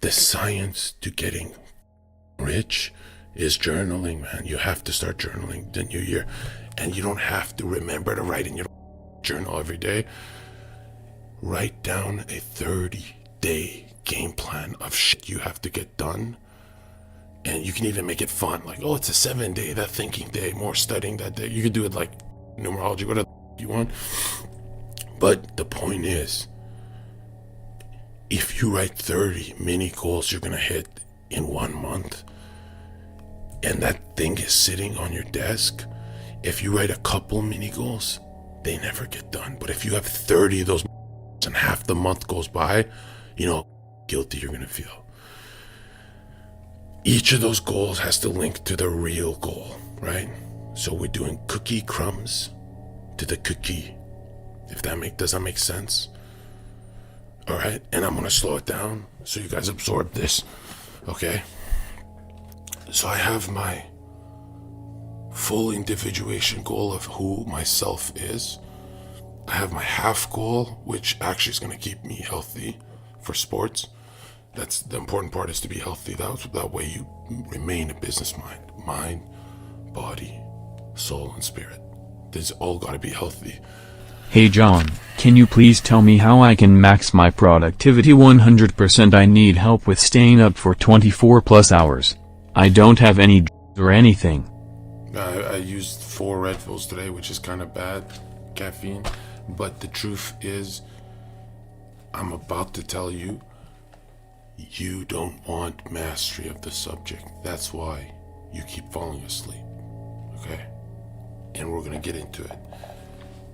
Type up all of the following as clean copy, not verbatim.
The science to getting rich is journaling, man. You have to start journaling the new year. And you don't have to remember to write in your journal every day. Write down a 30-day game plan of shit you have to get done. And you can even make it fun. Like, oh, it's a 7-day, that thinking day, more studying that day. You could do it like numerology, whatever you want. But the point is, if you write 30 mini goals you're going to hit in 1 month, and that thing is sitting on your desk, if you write a couple mini goals, they never get done. But if you have 30 of those and half the month goes by, you know, guilty you're going to feel. Each of those goals has to link to the real goal, right? So we're doing cookie crumbs to the cookie. If that does that make sense? All right, and I'm going to slow it down so you guys absorb this, okay? So I have my full individuation goal of who myself is. I have my half goal, which actually is going to keep me healthy for sports. That's the important part, is to be healthy. That way you remain a business mind, body, soul, and spirit. These all got to be healthy. Hey John, can you please tell me how I can max my productivity 100%? I need help with staying up for 24 plus hours. I don't have any or anything. I used 4 Red Bulls today, which is kind of bad, caffeine. But the truth is, I'm about to tell you, you don't want mastery of the subject. That's why you keep falling asleep, okay? And we're gonna get into it.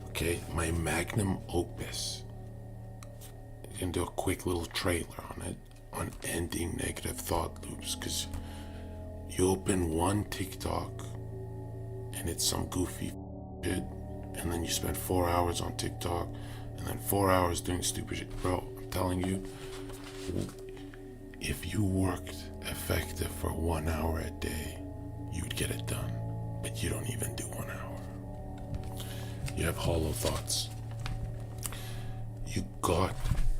Okay, my magnum opus. You can do a quick little trailer on it, on ending negative thought loops, because you open one TikTok and it's some goofy shit, and then you spend 4 hours on TikTok, and then 4 hours doing stupid shit. Bro, I'm telling you, if you worked effective for 1 hour a day, you'd get it done. But you don't even do 1 hour. You have hollow thoughts. You got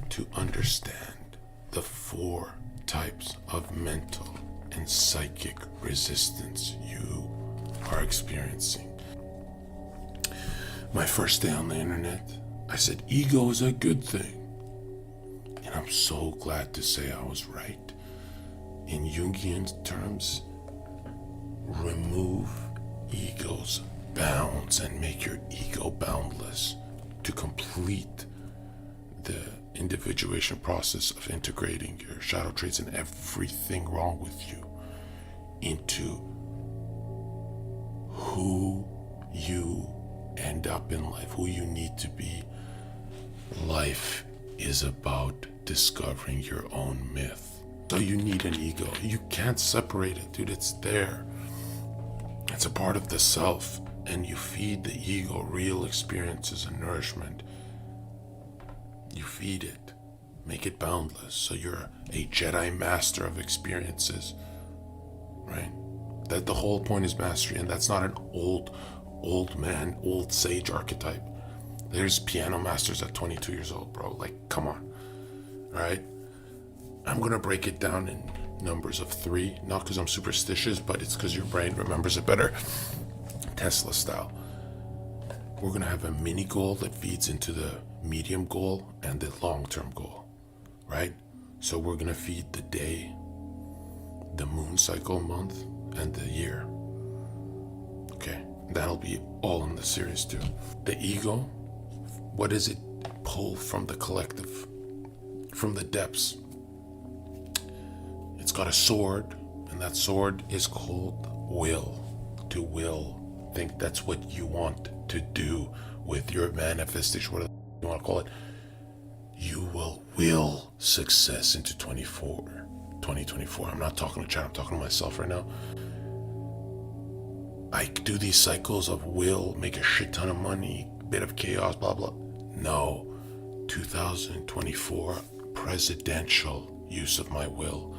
to understand the 4 types of mental and psychic resistance you are experiencing. My first day on the internet, I said ego is a good thing. And I'm so glad to say I was right. In Jungian terms, remove ego's bounds and make your ego boundless to complete the individuation process of integrating your shadow traits and everything wrong with you into who you end up in life, who you need to be. Life is about discovering your own myth. So you need an ego. You can't separate it, dude. It's there. It's a part of the self. And you feed the ego real experiences and nourishment. You feed it. Make it boundless. So you're a Jedi master of experiences. Right? That the whole point is mastery. And that's not an old man, old sage archetype. There's piano masters at 22 years old, bro. Like, come on. Right? I'm going to break it down in numbers of 3. Not because I'm superstitious, but it's because your brain remembers it better. Tesla style. We're going to have a mini goal that feeds into the medium goal and the long-term goal, right? So we're going to feed the day, the moon cycle month, and the year. Okay, that'll be all in the series too. The ego, what does it pull from the collective, from the depths? It's got a sword, and that sword is called will. To will. Think that's what you want to do with your manifestation, whatever you want to call it. You will success into 2024. I'm not talking to chat, I'm talking to myself right now. I do these cycles of will, make a shit ton of money, bit of chaos, blah blah. No, 2024 presidential use of my will.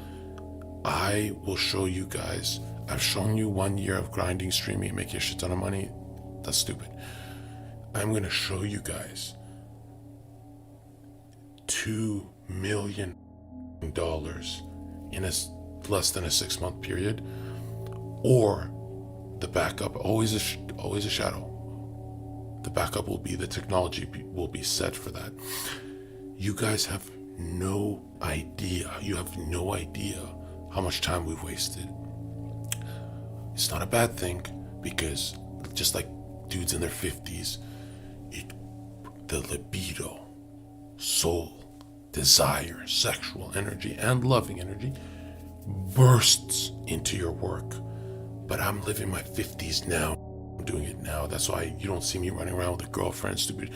I will show you guys. I've shown you 1 year of grinding, streaming, making a shit ton of money. That's stupid. I'm going to show you guys $2 million in less than a 6-month period, or the backup, always a shadow. The backup will be, the technology will be set for that. You guys have no idea. You have no idea how much time we've wasted. It's not a bad thing, because just like dudes in their 50s, the libido, soul, desire, sexual energy, and loving energy bursts into your work. But I'm living my 50s now. I'm doing it now. That's why you don't see me running around with a girlfriend, stupid.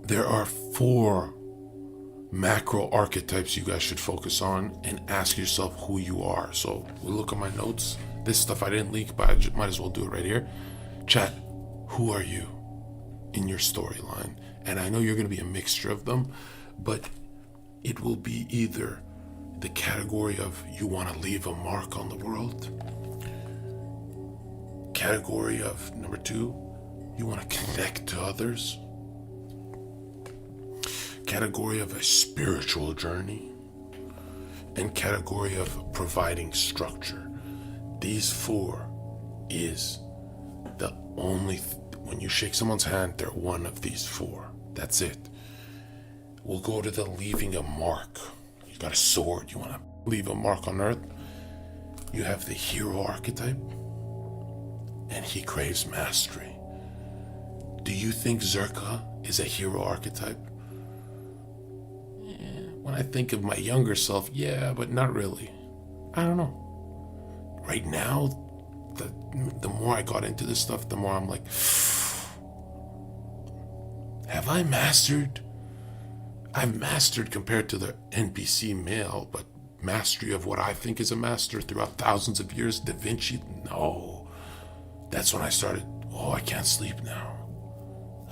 There are 4 macro archetypes you guys should focus on and ask yourself who you are. So we'll look at my notes. This stuff I didn't leak, but I might as well do it right here. Chat, who are you in your storyline? And I know you're going to be a mixture of them, but it will be either the category of you want to leave a mark on the world. Category of number 2, you want to connect to others. Category of a spiritual journey. And category of providing structure. These 4 is the only, when you shake someone's hand, they're one of these 4. That's it. We'll go to the leaving a mark. You got a sword, you want to leave a mark on earth. You have the hero archetype, and he craves mastery. Do you think Zherka is a hero archetype? When I think of my younger self, yeah, but not really. I don't know. Right now, the more I got into this stuff, the more I'm like, have I mastered? I've mastered compared to the NPC male, but mastery of what I think is a master throughout thousands of years, Da Vinci, no. That's when I started, I can't sleep now.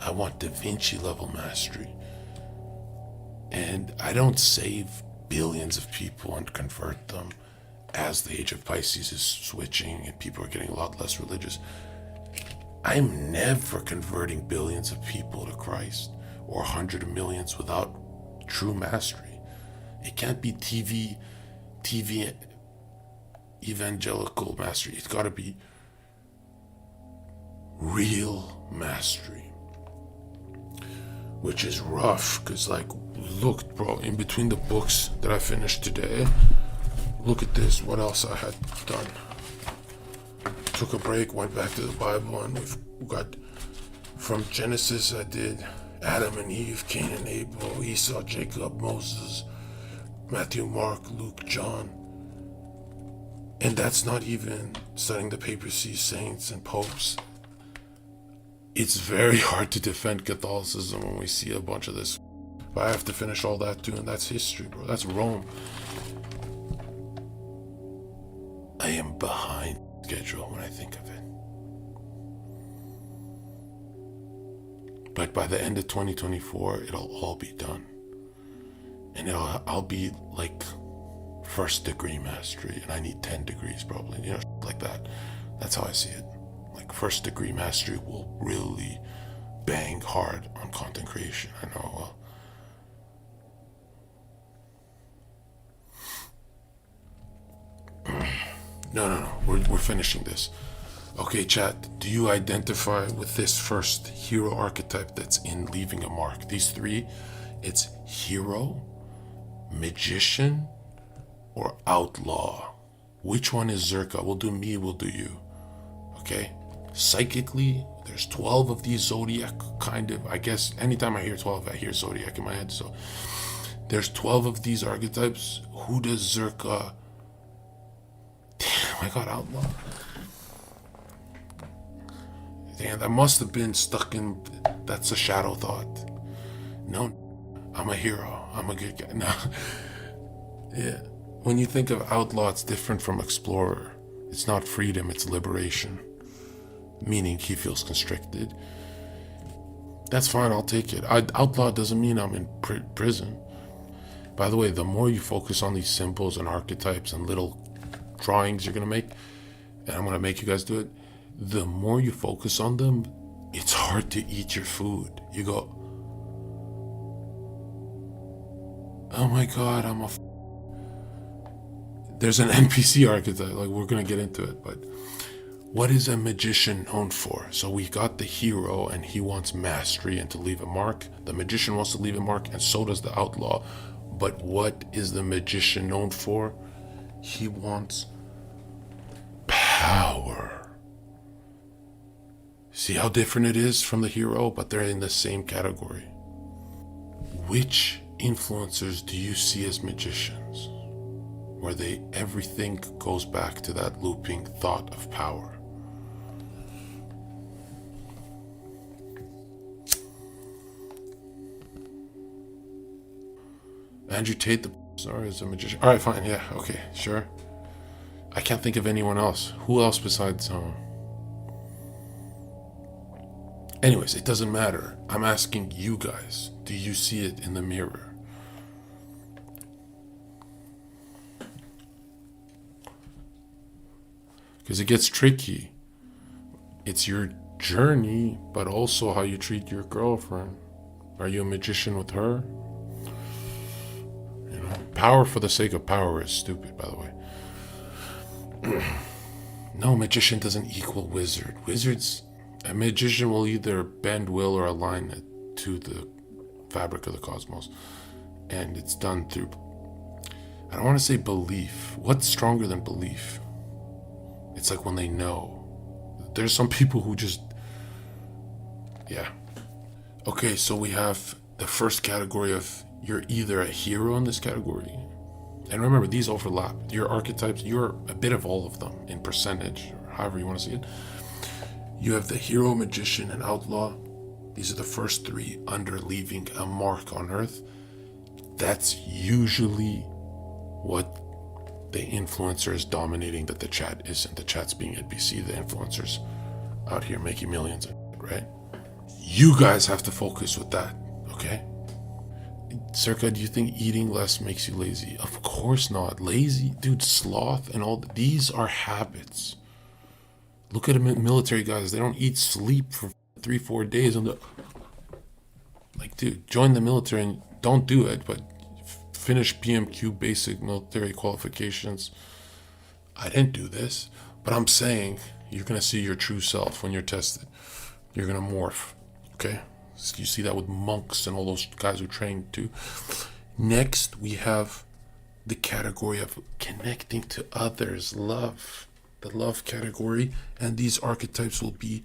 I want Da Vinci level mastery. And I don't save billions of people and convert them as the age of Pisces is switching and people are getting a lot less religious. I'm never converting billions of people to Christ or 100 millions without true mastery. It can't be TV evangelical mastery. It's got to be real mastery. Which is rough, because look, bro, in between the books that I finished today, look at this, what else I had done. Took a break, went back to the Bible, and we've got, from Genesis, I did Adam and Eve, Cain and Abel, Esau, Jacob, Moses, Matthew, Mark, Luke, John. And that's not even studying the papacy, saints, and popes. It's very hard to defend Catholicism when we see a bunch of this. But I have to finish all that too, and that's history, bro. That's Rome. I am behind schedule when I think of it. But by the end of 2024, it'll all be done. And I'll be like 1st degree mastery, and I need 10 degrees probably, like that. That's how I see it. Like 1st degree mastery will really bang hard on content creation. I know. No. We're finishing this. Okay, chat. Do you identify with this first hero archetype that's in leaving a mark? These 3, it's hero, magician, or outlaw. Which one is Zherka? We'll do me, we'll do you. Okay? Psychically, there's 12 of these zodiac kind of, I guess, anytime I hear 12, I hear zodiac in my head. So there's 12 of these archetypes. Who does Zherka? Damn, I got outlaw. Damn, that must have been stuck in, that's a shadow thought. No, I'm a hero. I'm a good guy. No. Yeah. When you think of outlaw, it's different from explorer. It's not freedom, it's liberation. Meaning he feels constricted. That's fine, I'll take it. Outlaw doesn't mean I'm in prison. By the way, the more you focus on these symbols and archetypes and little drawings you're going to make, and I'm going to make you guys do it, the more you focus on them, it's hard to eat your food. You go, oh my God, there's an NPC archetype, like we're gonna get into it, but what is a magician known for? So we got the hero and he wants mastery and to leave a mark. The magician wants to leave a mark, and so does the outlaw. But what is the magician known for? He wants power. See how different it is from the hero, but they're in the same category. Which influencers do you see as magicians? Where everything goes back to that looping thought of power. Andrew Tate, is a magician. All right, fine, yeah, okay, sure. I can't think of anyone else. Who else besides? Anyways, it doesn't matter. I'm asking you guys. Do you see it in the mirror? Because it gets tricky. It's your journey, but also how you treat your girlfriend. Are you a magician with her? You know, power for the sake of power is stupid, by the way. No, magician doesn't equal wizard. A magician will either bend will or align it to the fabric of the cosmos. And it's done through, I don't want to say belief. What's stronger than belief? It's like when they know. There's some people who just, yeah. Okay, so we have the first category of you're either a hero in this category. And remember, these overlap. Your archetypes, you're a bit of all of them in percentage, or however you want to see it. You have the hero, magician, and outlaw. These are the first three under leaving a mark on Earth. That's usually what the influencer is dominating, that the chat isn't. The chat's being NPC, the influencers out here making millions, right? You guys have to focus with that, okay? Zherka, do you think eating less makes you lazy? Of course not. Lazy, dude, sloth and all, these are habits. Look at military guys. They don't eat, sleep for 3-4 days. Like, dude, join the military and don't do it, but finish PMQ, basic military qualifications. I didn't do this, but I'm saying you're going to see your true self when you're tested. You're going to morph, okay? So you see that with monks and all those guys who train too. Next, we have the category of connecting to others, love. The love category, and these archetypes will be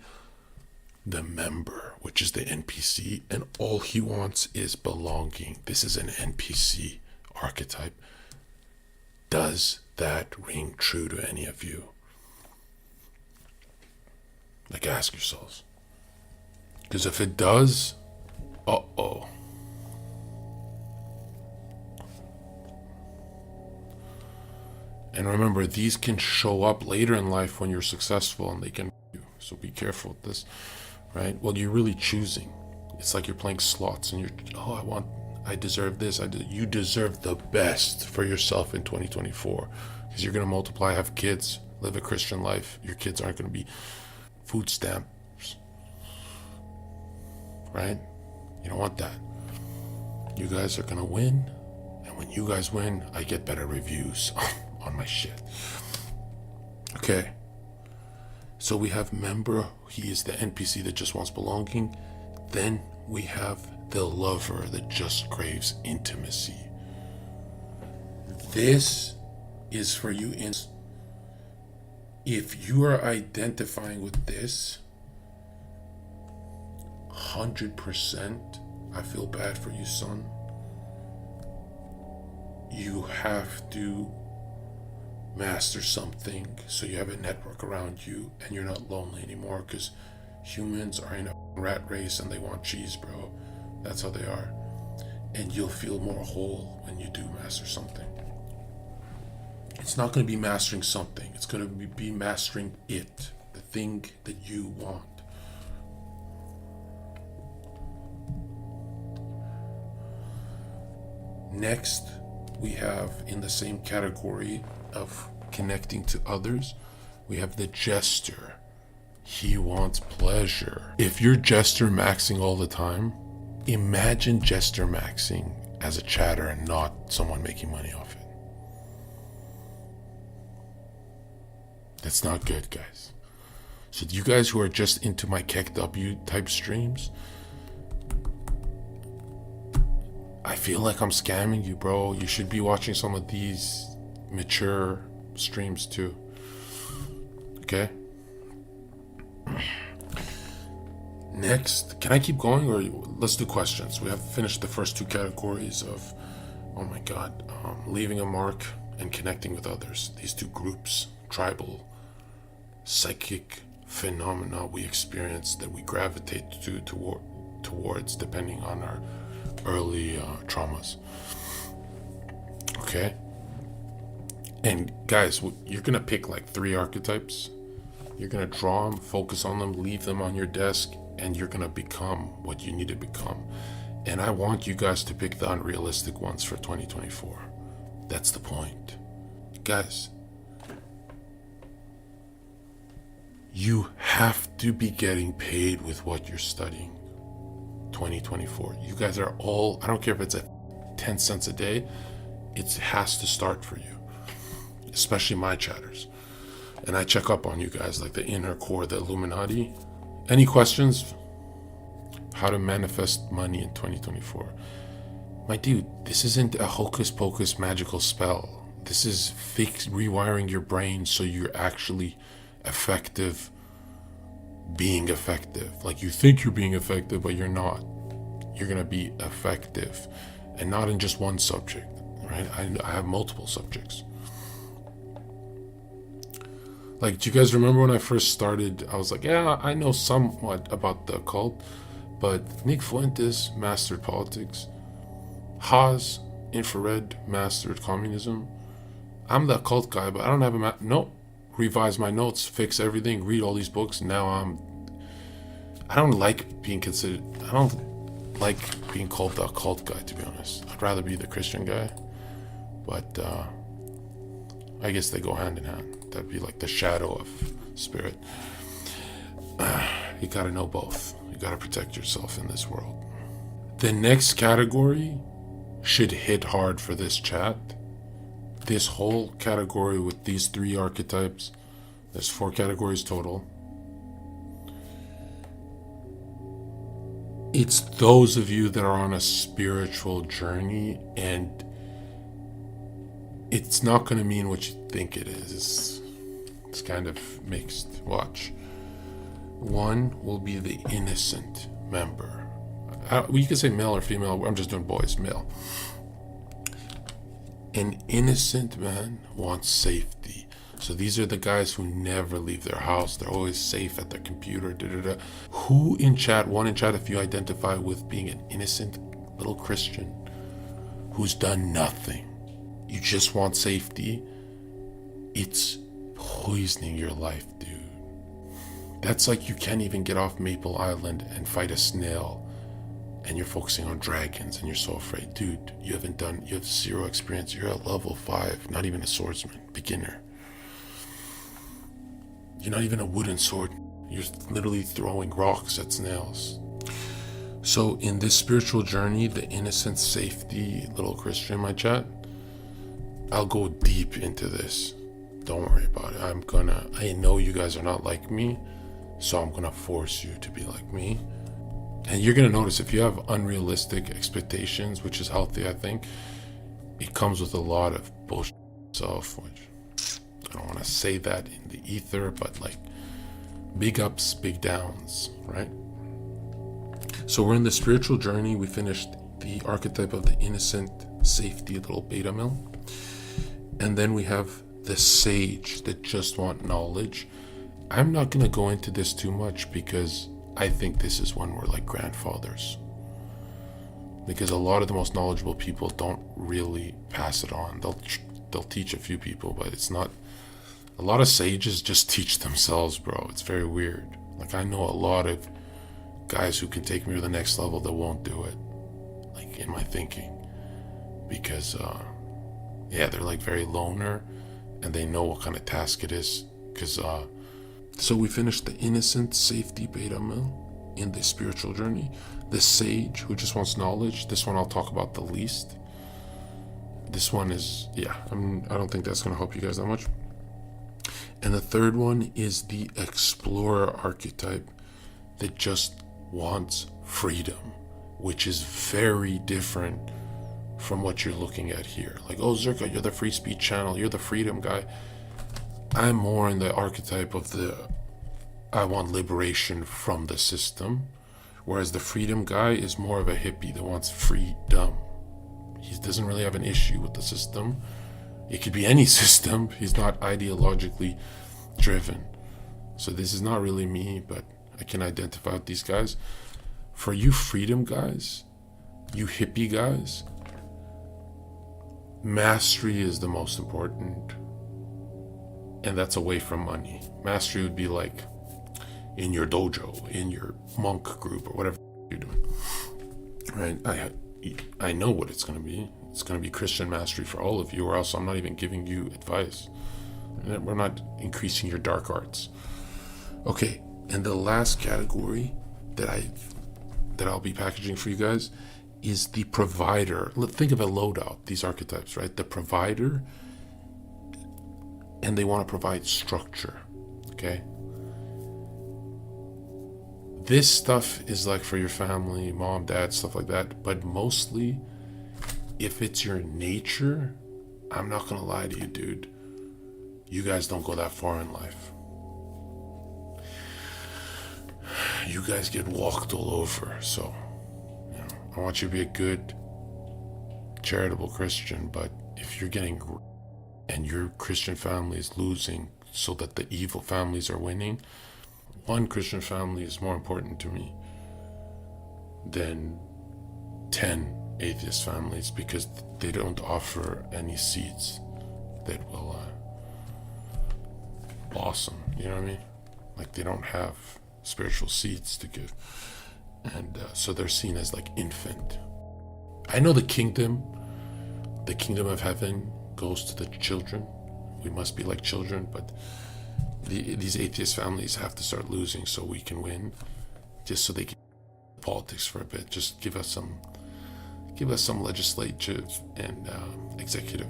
the member, which is the NPC, and all he wants is belonging. This is an NPC archetype. Does that ring true to any of you? Like, ask yourselves. Because if it does, uh-oh. And remember, these can show up later in life when you're successful, and they can, so be careful with this, right? Well, you're really choosing. It's like you're playing slots and I deserve this. You deserve the best for yourself in 2024, because you're going to multiply, have kids, live a Christian life. Your kids aren't going to be food stamps, right? You don't want that. You guys are going to win. And when you guys win, I get better reviews on my shit. Okay, so we have member. He is the NPC that just wants belonging. Then we have the lover that just craves intimacy. This is for you. If you are identifying with this 100%, I feel bad for you, son. You have to master something so you have a network around you and you're not lonely anymore, because humans are in a rat race and they want cheese, bro. That's how they are. And you'll feel more whole when you do master something. It's not going to be mastering something. It's going to be mastering it, the thing that you want. Next, we have in the same category of connecting to others, we have the jester. He wants pleasure. If you're jester maxing all the time, imagine jester maxing as a chatter and not someone making money off it. That's not good, guys. So you guys who are just into my KEKW type streams, I feel like I'm scamming you, bro. You should be watching some of these mature streams too. Okay? Next, can I keep going, or let's do questions? We have finished the first two categories of, oh my God, leaving a mark and connecting with others. These two groups, tribal, psychic phenomena we experience that we gravitate towards depending on our early traumas. Okay? And guys, you're gonna pick like 3 archetypes. You're gonna draw them, focus on them, leave them on your desk, and you're gonna become what you need to become. And I want you guys to pick the unrealistic ones for 2024. That's the point. Guys, you have to be getting paid with what you're studying 2024. You guys are all, I don't care if it's at 10 cents a day, it has to start for you, especially my chatters. And I check up on you guys, like the inner core, the Illuminati. Any questions? How to manifest money in 2024. My dude, this isn't a hocus pocus magical spell. This is rewiring your brain so you're actually effective being effective. Like, you think you're being effective, but you're not. You're gonna be effective, and not in just one subject, right? I have multiple subjects. Like, do you guys remember when I first started? I was like, yeah, I know somewhat about the occult, but Nick Fuentes mastered politics. Haas, infrared, mastered communism. I'm the occult guy, but I don't have a nope. Revise my notes, fix everything, read all these books. Now I don't like being considered, I don't like being called the occult guy, to be honest. I'd rather be the Christian guy, but I guess they go hand in hand. That'd be like the shadow of spirit. You gotta know both. You gotta protect yourself in this world. The next category should hit hard for this chat. This whole category with these 3 archetypes, there's 4 categories total. It's those of you that are on a spiritual journey, and it's not going to mean what you think it is. It's kind of mixed. Watch. 1 will be the innocent member. You can say male or female. I'm just doing boys, male. An innocent man wants safety. So these are the guys who never leave their house. They're always safe at their computer. Who in chat, one in chat, if you identify with being an innocent little Christian who's done nothing, you just want safety, it's poisoning your life, dude. That's like you can't even get off Maple Island and fight a snail, and you're focusing on dragons and you're so afraid. Dude, you have 0 experience. You're at level 5, not even a swordsman, beginner. You're not even a wooden sword. You're literally throwing rocks at snails. So in this spiritual journey, the innocent safety little Christian, my chat, I'll go deep into this. Don't worry about it. I know you guys are not like me, so I'm gonna force you to be like me. And you're going to notice if you have unrealistic expectations, which is healthy, I think, it comes with a lot of bullshit self, which I don't want to say that in the ether, but like big ups, big downs, right? So we're in the spiritual journey. We finished the archetype of the innocent safety little beta male. And then we have the sage that just want knowledge. I'm not going to go into this too much because I think this is when we're like grandfathers, because a lot of the most knowledgeable people don't really pass it on. They'll teach a few people, but it's not. A lot of sages just teach themselves, bro. It's very weird. Like, I know a lot of guys who can take me to the next level that won't do it, like in my thinking, because they're like very loner, and they know what kind of task it is. Because so we finished the innocent safety beta male in the spiritual journey. The sage who just wants knowledge. This one I'll talk about the least. This one is, I don't think that's going to help you guys that much. And the third one is the explorer archetype that just wants freedom, which is very different from what you're looking at here. Like, oh, Zherka, you're the free speech channel, you're the freedom guy. I'm more in the archetype of I want liberation from the system, whereas the freedom guy is more of a hippie that wants freedom. He doesn't really have an issue with the system. It could be any system. He's not ideologically driven. So this is not really me, but I can identify with these guys. For you freedom guys, you hippie guys, mastery is the most important. And that's away from money. Mastery would be like in your dojo, in your monk group, or whatever you're doing. Right? I know what it's going to be. It's going to be Christian mastery for all of you, or else I'm not even giving you advice. We're not increasing your dark arts. Okay, and the last category that I'll be packaging for you guys is the provider. Think of a loadout, these archetypes, right? The provider, and they want to provide structure, okay? This stuff is like for your family, mom, dad, stuff like that, but mostly, if it's your nature, I'm not gonna lie to you, dude, you guys don't go that far in life. You guys get walked all over. So, I want you to be a good, charitable Christian, but if you're getting, and your Christian family is losing so that the evil families are winning, one Christian family is more important to me than 10 atheist families, because they don't offer any seeds that will blossom. You know what I mean? Like, they don't have spiritual seeds to give, and so they're seen as like infant. I know the kingdom of heaven goes to the children. We must be like children, but these atheist families have to start losing so we can win, just so they can politics for a bit. Just give us some legislative and executive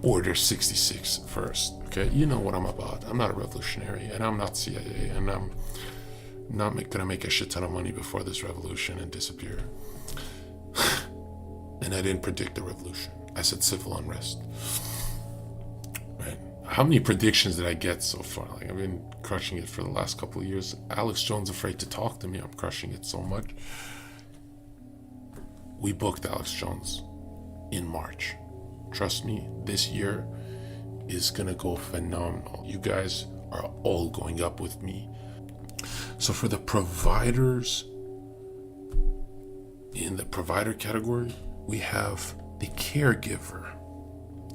order 66 first. Okay, you know what I'm about. I'm not a revolutionary, and I'm not CIA, and I'm not gonna make a shit ton of money before this revolution and disappear. And I didn't predict a revolution. I said civil unrest. Right? How many predictions did I get so far? Like, I've been crushing it for the last couple of years. Alex Jones afraid to talk to me. I'm crushing it so much. We booked Alex Jones in March. Trust me, this year is gonna go phenomenal. You guys are all going up with me. So for the providers, in the provider category, we have the caregiver,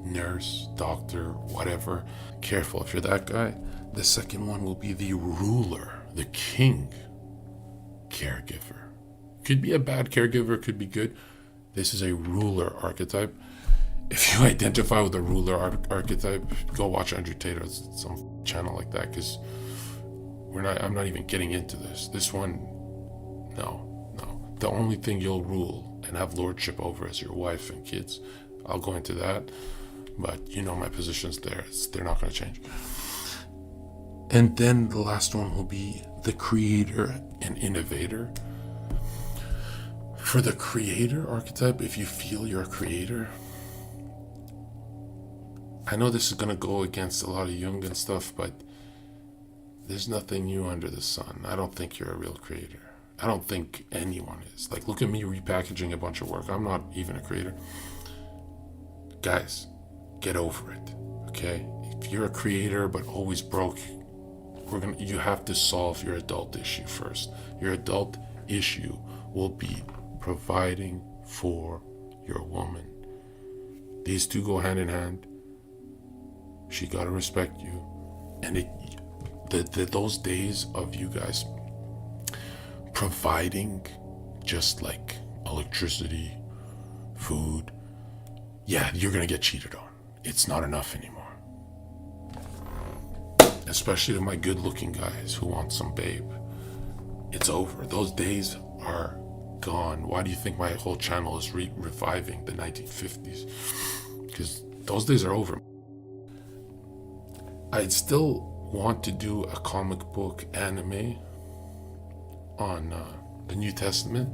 nurse, doctor, whatever. Careful if you're that guy. The second one will be the ruler, the king caregiver. Could be a bad caregiver, could be good. This is a ruler archetype. If you identify with the ruler archetype, go watch Andrew Tate or some channel like that, because I'm not even getting into this. This one, no. The only thing you'll rule and have lordship over is your wife and kids. I'll go into that, but you know my position's there. They're not going to change. And then the last one will be the creator and innovator. For the creator archetype, if you feel you're a creator, I know this is going to go against a lot of Jung and stuff, but there's nothing new under the sun. I don't think you're a real creator. I don't think anyone is. Like, look at me repackaging a bunch of work. I'm not even a creator. Guys, get over it, okay? If you're a creator but always broke, you have to solve your adult issue first. Your adult issue will be providing for your woman. These two go hand in hand. She gotta respect you. And those days of you guys providing just like electricity, food, yeah, you're gonna get cheated on. It's not enough anymore. Especially to my good-looking guys who want some babe. It's over. Those days are gone. Why do you think my whole channel is reviving the 1950s? Because those days are over. I'd still want to do a comic book anime on the New Testament,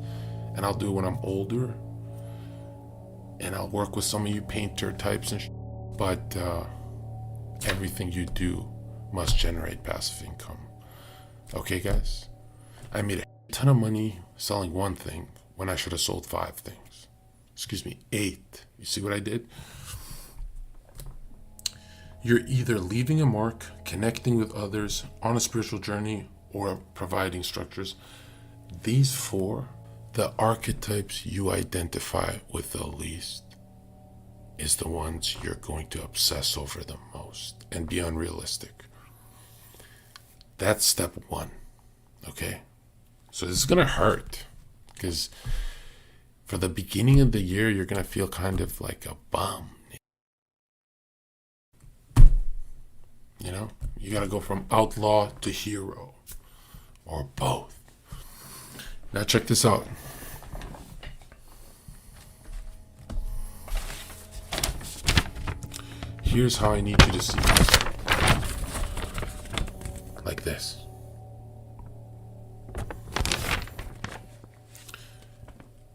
and I'll do it when I'm older, and I'll work with some of you painter types but everything you do must generate passive income. Okay, guys? I made a ton of money selling one thing when I should have sold 5 things. Excuse me, 8. You see what I did? You're either leaving a mark, connecting with others on a spiritual journey, or providing structures. These 4, the archetypes you identify with the least, is the ones you're going to obsess over the most and be unrealistic. That's step 1. Okay? So this is going to hurt, because for the beginning of the year, you're going to feel kind of like a bum. You know, you got to go from outlaw to hero, or both. Now check this out. Here's how I need you to see this. Like this.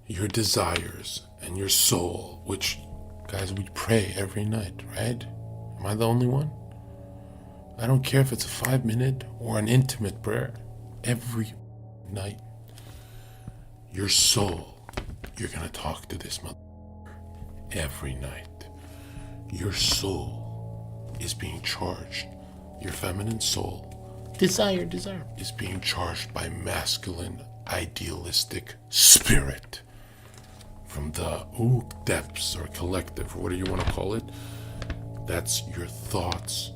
Your desires and your soul, which, guys, we pray every night, right? Am I the only one? I don't care if it's a 5-minute or an intimate prayer. Every night, your soul, you're going to talk to this mother every night. Your soul is being charged. Your feminine soul, desire, is being charged by masculine, idealistic spirit. From the depths or collective, or what do you want to call it? That's your thoughts.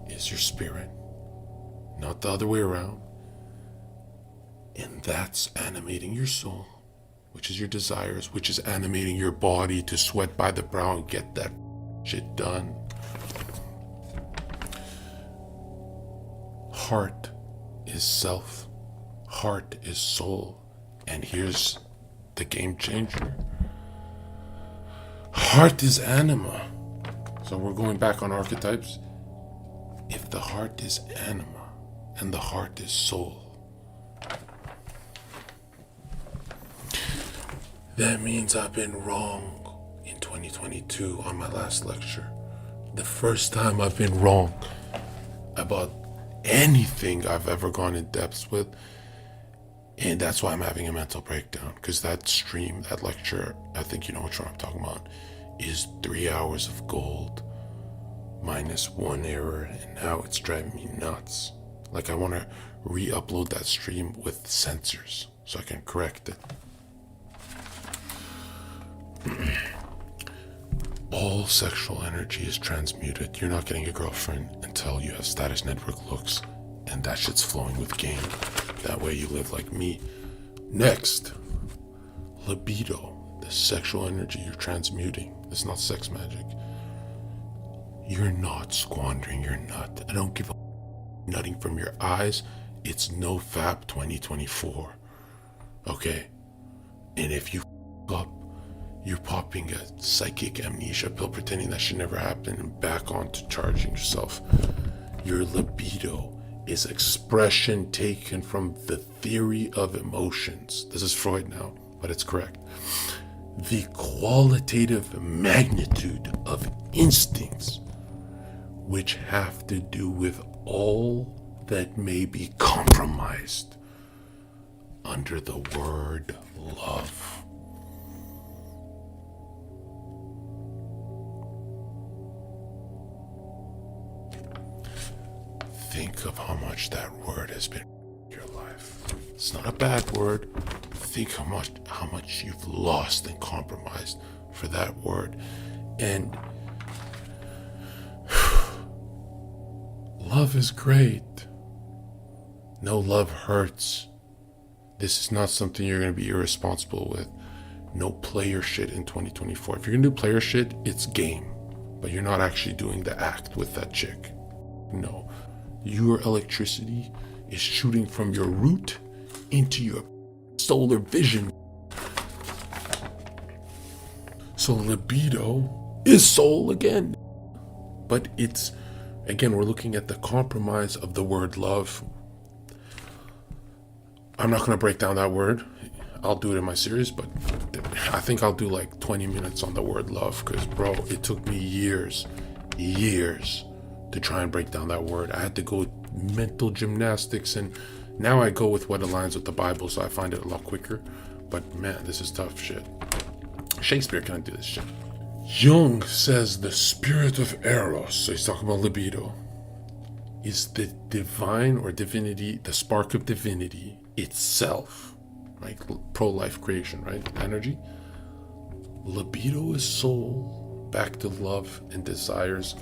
Is your spirit, not the other way around. And that's animating your soul, which is your desires, which is animating your body to sweat by the brow and get that shit done. Heart is self, heart is soul, and here's the game changer. Heart is anima. So we're going back on archetypes. If the heart is anima and the heart is soul, that means I've been wrong in 2022 on my last lecture. The first time I've been wrong about anything I've ever gone in depth with. And that's why I'm having a mental breakdown, because that stream, that lecture, I think you know which one I'm talking about, is 3 hours of gold. Minus 1 error, and now it's driving me nuts. Like, I want to re-upload that stream with censors so I can correct it. All sexual energy is transmuted. You're not getting a girlfriend until you have status network looks, and that shit's flowing with game. That way you live like me. Next, libido, the sexual energy you're transmuting. It's not sex magic. You're not squandering your nut. I don't give a nutting from your eyes. It's no fap 2024. Okay? And if you up, you're popping a psychic amnesia pill, pretending that should never happen, and back on to charging yourself. Your libido is expression taken from the theory of emotions. This is Freud now, but it's correct. The qualitative magnitude of instincts, which have to do with all that may be compromised under the word love. Think of how much that word has been in your life. It's not a bad word. Think how much you've lost and compromised for that word. And love is great. No, love hurts. This is not something you're going to be irresponsible with. No player shit in 2024. If you're going to do player shit, it's game. But you're not actually doing the act with that chick. No. Your electricity is shooting from your root into your solar vision. So libido is soul again. But it's Again, we're looking at the compromise of the word love. I'm not going to break down that word. I'll do it in my series, but I think I'll do like 20 minutes on the word love because, bro, it took me years to try and break down that word. I had to go with mental gymnastics, and now I go with what aligns with the Bible, so I find it a lot quicker. But man, this is tough shit. Shakespeare can't do this shit. Jung says the spirit of Eros, so he's talking about libido, is the divine or divinity, the spark of divinity itself, right? Pro-life creation, right? Energy. Libido is soul, back to love and desires.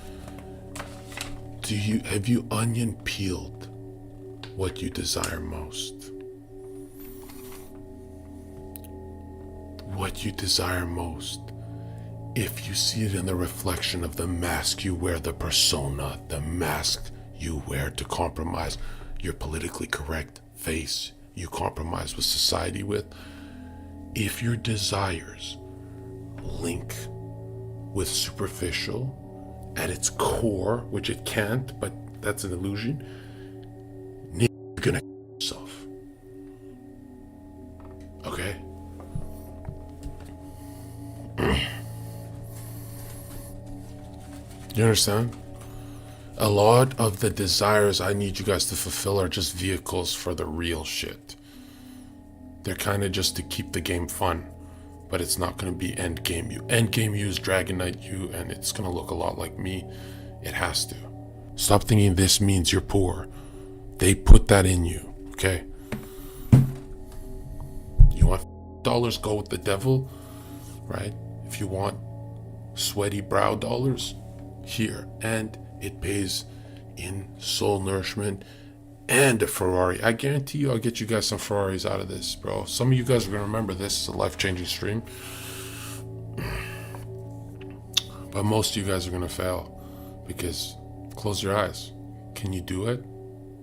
Have you onion peeled what you desire most? What you desire most. If you see it in the reflection of the mask you wear, the persona, the mask you wear to compromise your politically correct face, you compromise with society with. If your desires link with superficial at its core, which it can't, but that's an illusion, you're gonna yourself. Okay? You understand? A lot of the desires I need you guys to fulfill are just vehicles for the real shit. They're kind of just to keep the game fun, but it's not going to be end game you. End game you is Dragon Knight you, and it's going to look a lot like me. It has to. Stop thinking this means you're poor. They put that in you, okay? You want dollars, go with the devil, right? If you want sweaty brow dollars, here. And it pays in soul nourishment and a Ferrari. I guarantee you I'll get you guys some Ferraris out of this, bro. Some of you guys are going to remember this is a life-changing stream. But most of you guys are going to fail because close your eyes. Can you do it?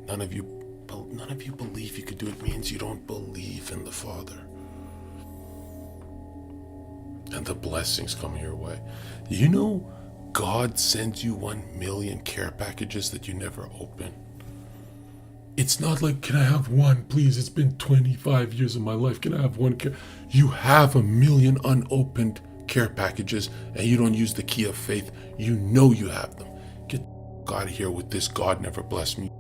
None of you believe you could do it means you don't believe in the Father. And the blessings coming your way. You know, God sends you 1 million care packages that you never open. It's not like, can I have one, please? It's been 25 years of my life. Can I have one care? You have 1 million unopened care packages and you don't use the key of faith. You know you have them. Get out of here with this God never blessed me